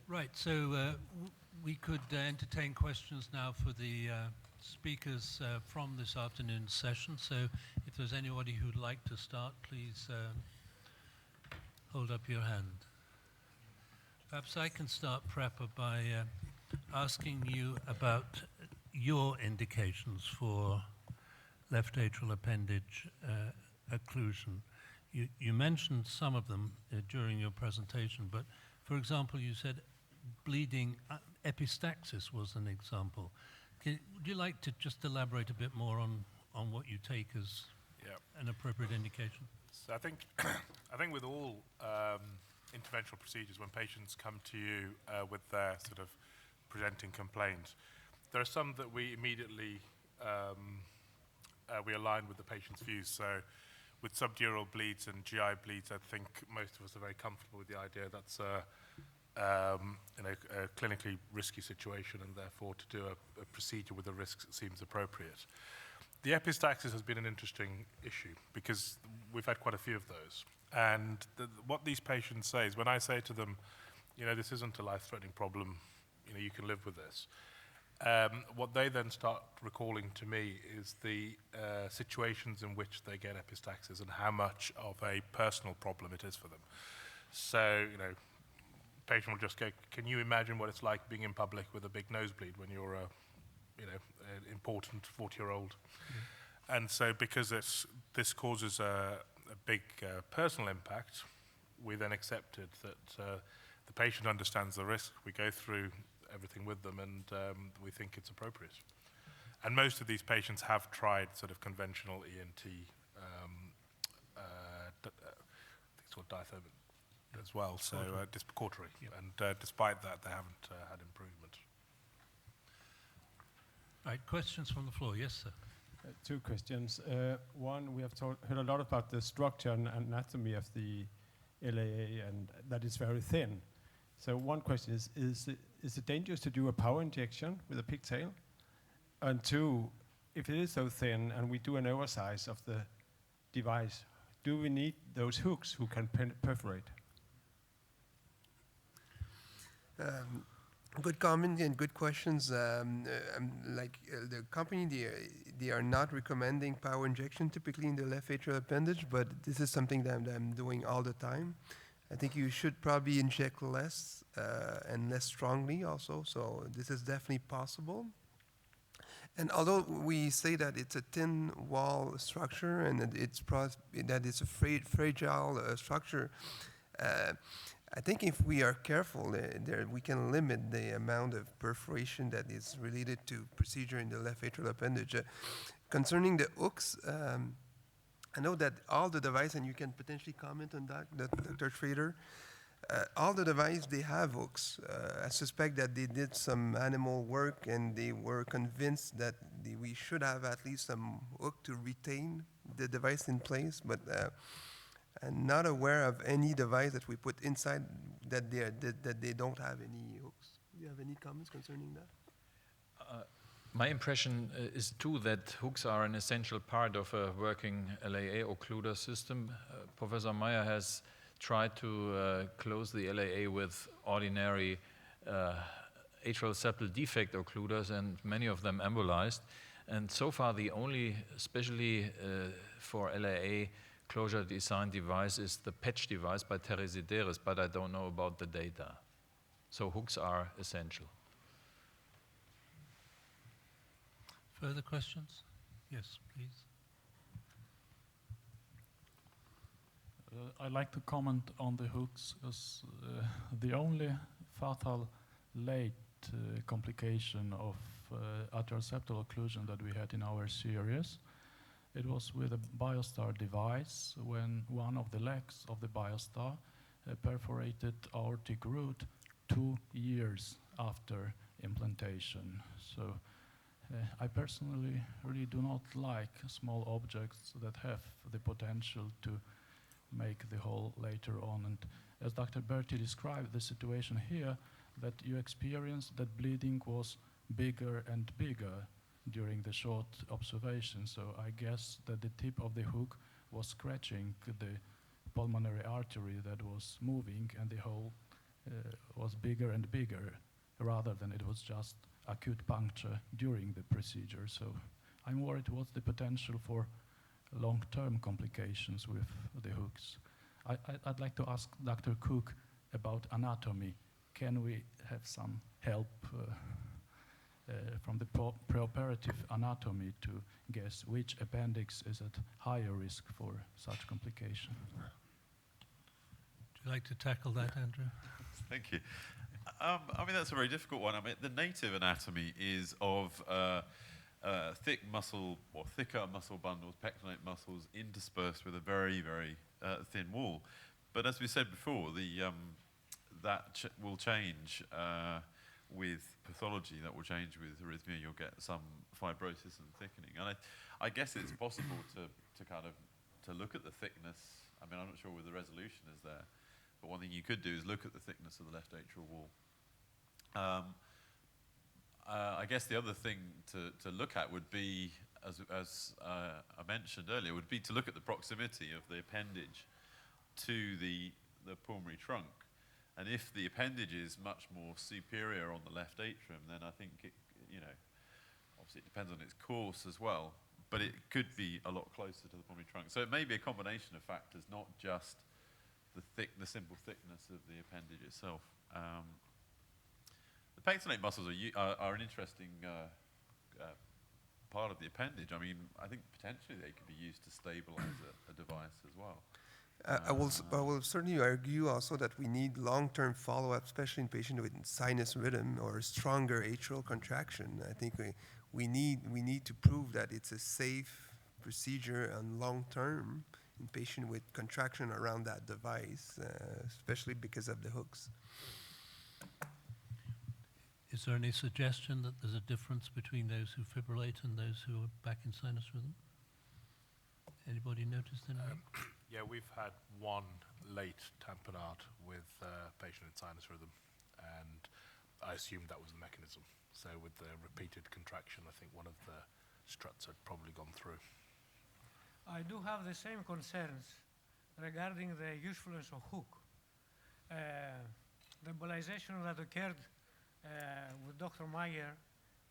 Right, so we could entertain questions now for the speakers from this afternoon's session. So if there's anybody who'd like to start, please hold up your hand. Perhaps I can start, Prapa, by asking you about your indications for left atrial appendage occlusion. You mentioned some of them during your presentation, but for example, you said bleeding, epistaxis was an example. Would you like to just elaborate a bit more on what you take as an appropriate indication? So I think with all interventional procedures, when patients come to you with their sort of presenting complaints, there are some that we immediately we align with the patient's views. So with subdural bleeds and GI bleeds, I think most of us are very comfortable with the idea that's a clinically risky situation, and therefore to do a procedure with the risks seems appropriate. The epistaxis has been an interesting issue because we've had quite a few of those. And what these patients say is, when I say to them, this isn't a life-threatening problem, you can live with this. What they then start recalling to me is the situations in which they get epistaxis and how much of a personal problem it is for them. So, patient will just go, can you imagine what it's like being in public with a big nosebleed when you're an important 40-year-old? Mm-hmm. And so because this causes a big personal impact, we then accepted that the patient understands the risk. We go through everything with them, and we think it's appropriate. And most of these patients have tried sort of conventional ENT, I think it's called dithermin as well, so cautery. And despite that, they haven't had improvement. Right, questions from the floor. Yes, sir. Two questions. One, we have heard a lot about the structure and anatomy of the LAA, and that is very thin. So one question is it dangerous to do a power injection with a pigtail? And two, if it is so thin and we do an oversize of the device, do we need those hooks who can perforate? Good comment and good questions. The company, they are not recommending power injection typically in the left atrial appendage, but this is something that I'm doing all the time. I think you should probably inject less and less strongly also, so this is definitely possible. And although we say that it's a thin wall structure and that it's a fragile structure, I think if we are careful, we can limit the amount of perforation that is related to procedure in the left atrial appendage. Concerning the hooks, I know that all the devices, and you can potentially comment on that, Dr. Schräder, all the devices, they have hooks. I suspect that they did some animal work and they were convinced that we should have at least some hook to retain the device in place, but I'm not aware of any device that we put inside that they don't have any hooks. Do you have any comments concerning that? My impression is too that hooks are an essential part of a working LAA occluder system. Professor Meyer has tried to close the LAA with ordinary atrial septal defect occluders, and many of them embolized. And so far, the only, especially for LAA closure design device, is the patch device by Teresideris, but I don't know about the data. So hooks are essential. Further questions? Yes, please. I'd like to comment on the hooks, as the only fatal late complication of atrial septal occlusion that we had in our series, it was with a Biostar device when one of the legs of the Biostar perforated aortic root 2 years after implantation. So I personally really do not like small objects that have the potential to make the hole later on. And as Dr. Berti described the situation here, that you experienced that bleeding was bigger and bigger during the short observation. So I guess that the tip of the hook was scratching the pulmonary artery that was moving, and the hole was bigger and bigger, rather than it was just acute puncture during the procedure. So I'm worried what's the potential for long-term complications with the hooks. I'd like to ask Dr. Cook about anatomy. Can we have some help from the preoperative anatomy to guess which appendix is at higher risk for such complication? Would you like to tackle that, Andrew? Thank you. I mean, that's a very difficult one. I mean, the native anatomy is of thick muscle, or thicker muscle bundles, pectinate muscles, interspersed with a very, very thin wall. But as we said before, that will change with pathology, that will change with arrhythmia. You'll get some fibrosis and thickening. And I guess it's possible to kind of to look at the thickness. I mean, I'm not sure whether the resolution is there, but one thing you could do is look at the thickness of the left atrial wall. I guess the other thing to look at would be, as I mentioned earlier, would be to look at the proximity of the appendage to the pulmonary trunk. And if the appendage is much more superior on the left atrium, then I think it, obviously it depends on its course as well, but it could be a lot closer to the pulmonary trunk. So it may be a combination of factors, not just the simple thickness of the appendage itself. The pectinate muscles are an interesting part of the appendage. I mean, I think potentially they could be used to stabilize a device as well. I will certainly argue also that we need long-term follow-up, especially in patients with sinus rhythm or stronger atrial contraction. I think we need to prove that it's a safe procedure and long-term in patients with contraction around that device, especially because of the hooks. Is there any suggestion that there's a difference between those who fibrillate and those who are back in sinus rhythm? Anybody noticed anything? Yeah, we've had one late tamponade with a patient in sinus rhythm, and I assumed that was the mechanism. So with the repeated contraction, I think one of the struts had probably gone through. I do have the same concerns regarding the usefulness of hook. The embolization that occurred with Dr. Meyer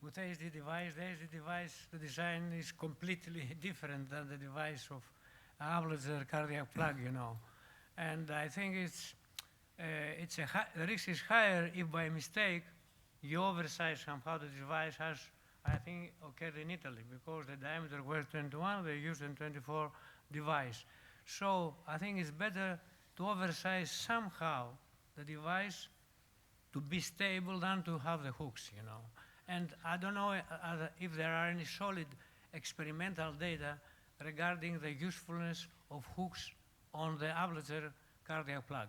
with ASD device, the ASD device, the design is completely different than the device of Lewalter cardiac plug, And I think the risk is higher if by mistake you oversize somehow the device, as I think occurred in Italy, because the diameter was 21, they used a 24 device. So I think it's better to oversize somehow the device to be stable than to have the hooks, And I don't know if there are any solid experimental data regarding the usefulness of hooks on the Lewalter cardiac plug.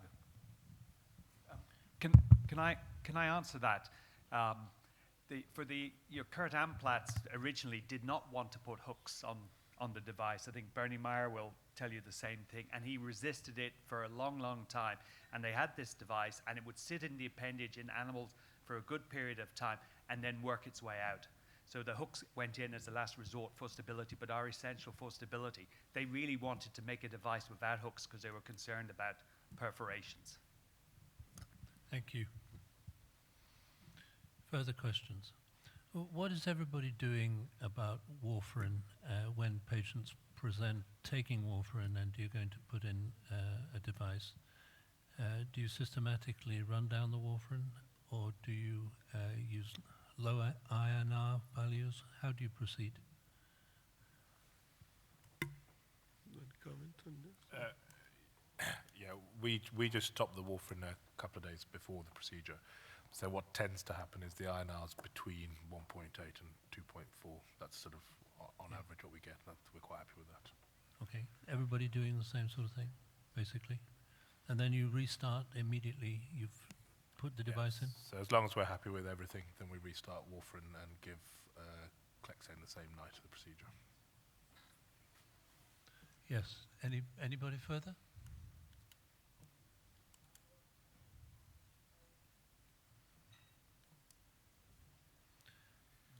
Can I answer that? Your Kurt Amplatz originally did not want to put hooks on the device. I think Bernie Meyer will tell you the same thing, and he resisted it for a long, long time. And they had this device, and it would sit in the appendage in animals for a good period of time and then work its way out. So the hooks went in as a last resort for stability, but are essential for stability. They really wanted to make a device without hooks because they were concerned about perforations. Thank you. Further questions? What is everybody doing about warfarin when patients present taking warfarin and you're going to put in a device? Do you systematically run down the warfarin, or do you use lower INR values? How do you proceed? Comment on this? Yeah, we just stop the warfarin a couple of days before the procedure. So what tends to happen is the INRs between 1.8 and 2.4. That's sort of on average what we get. We're quite happy with that. Okay, everybody doing the same sort of thing, basically? And then you restart immediately, you've put the device in? So as long as we're happy with everything, then we restart warfarin and give Clexane the same night of the procedure. Yes, anybody further?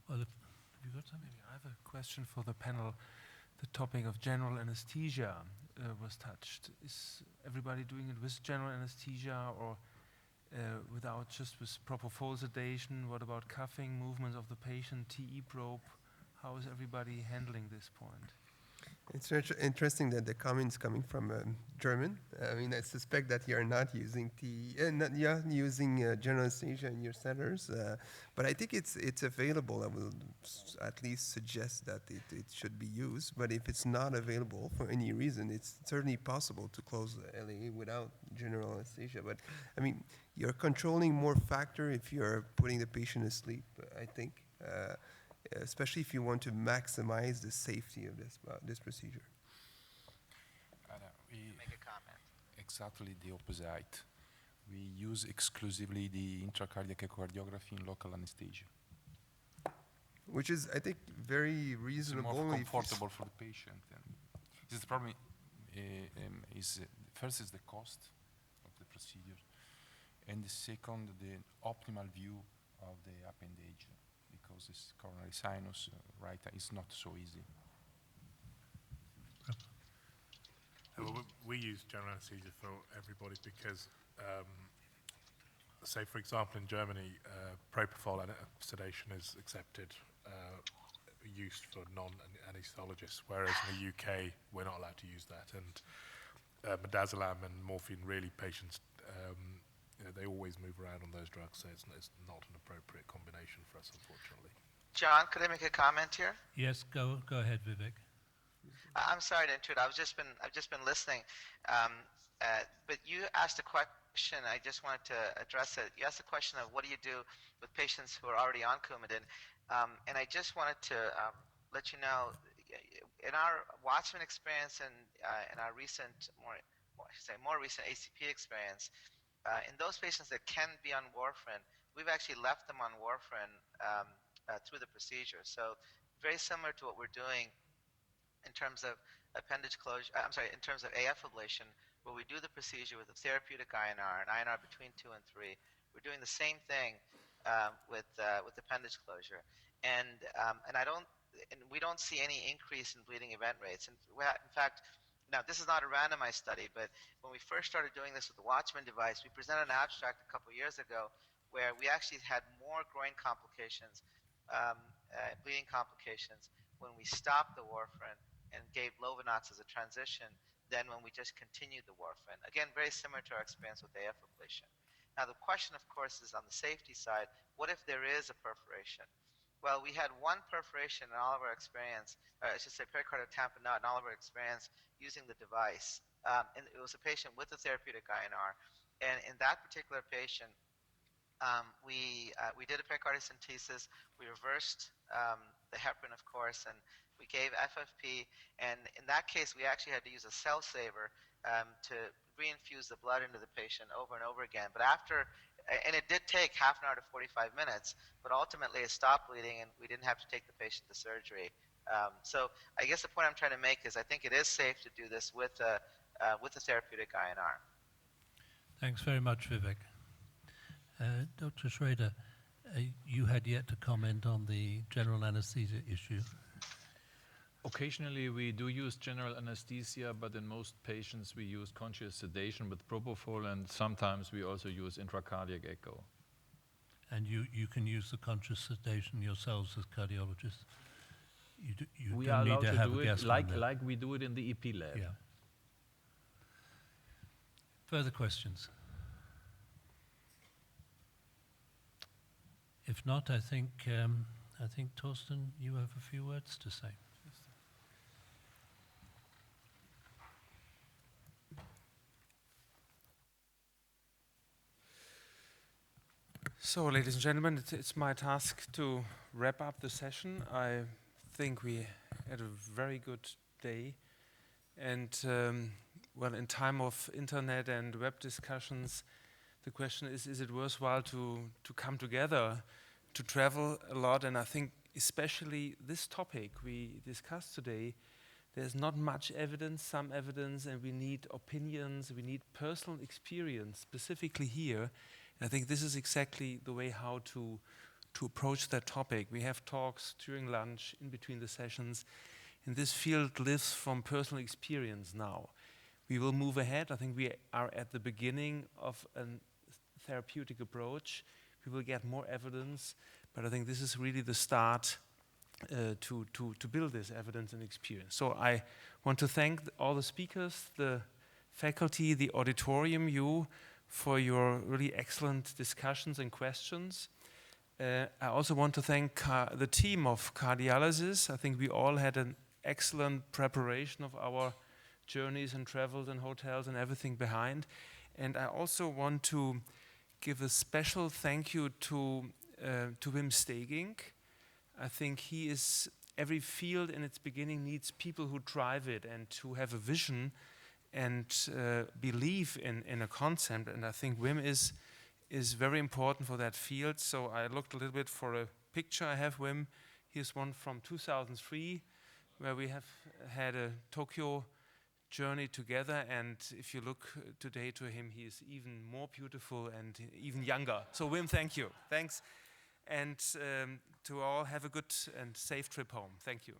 Well, have you got something? I have a question for the panel. The topic of general anesthesia was touched. Is everybody doing it with general anesthesia, or without just with propofol sedation? What about cuffing, movements of the patient, TE probe? How is everybody handling this point? It's interesting that the comments coming from German. I mean, I suspect that you're not using general anesthesia in your centers, but I think it's available. I will at least suggest that it should be used. But if it's not available for any reason, it's certainly possible to close the LAA without general anesthesia. But I mean, you're controlling more factor if you're putting the patient asleep, I think. Especially if you want to maximize the safety of this procedure. We make a comment. Exactly the opposite. We use exclusively the intracardiac echocardiography in local anesthesia. Which is, I think, very reasonable. It's more comfortable for the patient. And this is the problem. First is the cost of the procedure, and the second, the optimal view of the appendage. Because this coronary sinus right is not so easy. We use general anesthesia for everybody because, say for example in Germany, propofol sedation is accepted used for non-anesthesiologists, whereas in the UK we're not allowed to use that. And midazolam and morphine, really patients, they always move around on those drugs, so it's not an appropriate combination for us, unfortunately. John, could I make a comment here? Yes, go ahead, Vivek. I'm sorry to intrude. I've just been listening, but you asked a question. I just wanted to address it. You asked the question of what do you do with patients who are already on Coumadin, and I just wanted to let you know, in our Watchman experience and in our recent, more recent ACP experience. In those patients that can be on warfarin, we've actually left them on warfarin through the procedure. So very similar to what we're doing in terms of appendage closure, in terms of AF ablation, where we do the procedure with a therapeutic INR, an INR between 2 and 3. We're doing the same thing with appendage closure. And we don't see any increase in bleeding event rates. And in fact, now, this is not a randomized study, but when we first started doing this with the Watchman device, we presented an abstract a couple years ago where we actually had more groin complications, bleeding complications, when we stopped the warfarin and gave Lovenox as a transition than when we just continued the warfarin. Again, very similar to our experience with AF ablation. Now, the question, of course, is on the safety side, what if there is a perforation? Well, we had one perforation in all of our experience, I should say pericardial tamponade in all of our experience using the device. And it was a patient with a therapeutic INR. And in that particular patient, we did a pericardiocentesis. We reversed the heparin, of course, and we gave FFP. And in that case, we actually had to use a cell saver to reinfuse the blood into the patient over and over again. But and it did take half an hour to 45 minutes, but ultimately it stopped bleeding and we didn't have to take the patient to surgery. So I guess the point I'm trying to make is I think it is safe to do this with a therapeutic INR. Thanks very much, Vivek. Dr. Schräder, you had yet to comment on the general anesthesia issue. Occasionally we do use general anesthesia, but in most patients we use conscious sedation with propofol, and sometimes we also use intracardiac echo. And you can use the conscious sedation yourselves as cardiologists? We don't are need allowed to have do a it guest like we do it in the EP lab. Yeah. Further questions? If not, I think Thorsten, you have a few words to say. So, ladies and gentlemen, it's my task to wrap up the session. I think we had a very good day. And, well, in time of internet and web discussions, the question is it worthwhile to come together, to travel a lot? And I think especially this topic we discussed today, there's not much evidence, some evidence, and we need opinions, we need personal experience, specifically here. And I think this is exactly the way how to approach that topic. We have talks during lunch, in between the sessions, and this field lives from personal experience now. We will move ahead. I think we are at the beginning of a therapeutic approach. We will get more evidence, but I think this is really the start to build this evidence and experience. So I want to thank all the speakers, the faculty, the auditorium, you, for your really excellent discussions and questions. I also want to thank the team of cardiologists. I think we all had an excellent preparation of our journeys and travels and hotels and everything behind. And I also want to give a special thank you to Wim Stegink. I think he is, every field in its beginning needs people who drive it and who have a vision and believe in a concept. And I think Wim is very important for that field. So I looked a little bit for a picture I have Wim. Here's one from 2003, where we have had a Tokyo journey together. And if you look today to him, he is even more beautiful and even younger. So Wim, thank you. Thanks. And to all, have a good and safe trip home. Thank you.